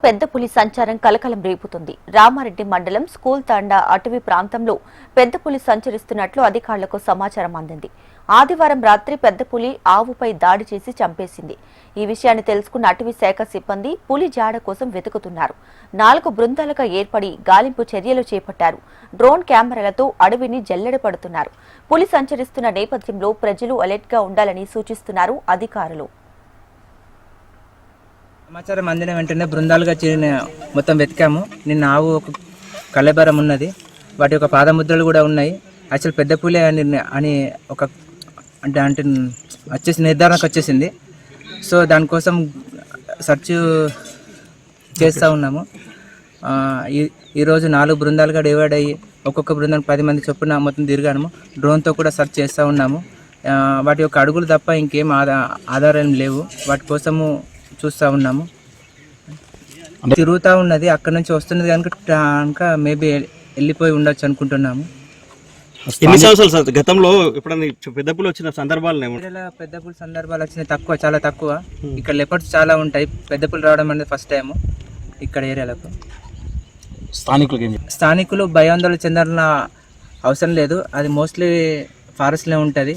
పెద్ద పులి సంచారం కలకలం రేపుతుంది. రామారెడ్డి మండలం స్కూల్ తాండా అటవీ ప్రాంతంలో పెద్ద పులి సంచరిస్తున్నట్లు అధికారులకు సమాచారం అందింది. ఆదివారం రాత్రి పెద్ద పులి ఆవుపై దాడి చేసి చంపేసింది. ఈ విషయాన్ని తెలుసుకున్న అటవీ శాఖ సిబ్బంది పులి జాడ కోసం వెతుకుతున్నారు. 4 బృందాలుగా ఏర్పడి గాలింపు చర్యలు చేపట్టారు. డ్రోన్ కెమెరాలతో అడవిని జల్లెడపడుతున్నారు. పులి సంచరిస్తున్న నేపథ్యంలో ప్రజలు అలర్ట్ గా ఉండాలని సూచిస్తున్నారు అధికారులు. సమాచారం అందిన వెంటనే బృందాలుగా మొత్తం వెతికాము. నిన్న ఆవు ఒక కళేబరం ఉన్నది, వాటి యొక్క పాదముద్రలు కూడా ఉన్నాయి. యాక్చువల్ పెద్ద పులి అని ఒక అంటే వచ్చేసి నిర్ధారణకు వచ్చేసింది. సో దానికోసం సెర్చ్ చేస్తూ ఉన్నాము. ఈరోజు 4 బృందాలుగా డివైడ్ అయ్యి ఒక్కొక్క బృందానికి 10 మంది చొప్పున మొత్తం తిరిగాము. డ్రోన్తో కూడా సెర్చ్ చేస్తూ ఉన్నాము. వాటి యొక్క అడుగులు తప్ప ఇంకేం ఆధారం లేవు. వాటి కోసము చూస్తూ ఉన్నాము. తిరుగుతూ ఉన్నది, అక్కడ నుంచి వస్తున్నది కనుక మేబీ వెళ్ళిపోయి ఉండొచ్చు అనుకుంటున్నాము. ఎన్ని సంవత్సరాలు సార్ గతంలో ఎప్పుడన్నా పెద్ద పులి వచ్చిన సందర్భాలు పెద్ద పులి సందర్భాలు వచ్చినాయి తక్కువ, చాలా తక్కువ. ఇక్కడ లెపర్డ్స్ చాలా ఉంటాయి. పెద్ద పులి రావడం అనేది ఫస్ట్ టైం ఇక్కడ ఏరియాలకు. స్థానికులు భయాందోళన చెందాలన్న అవసరం లేదు. అది మోస్ట్లీ ఫారెస్ట్లో ఉంటుంది.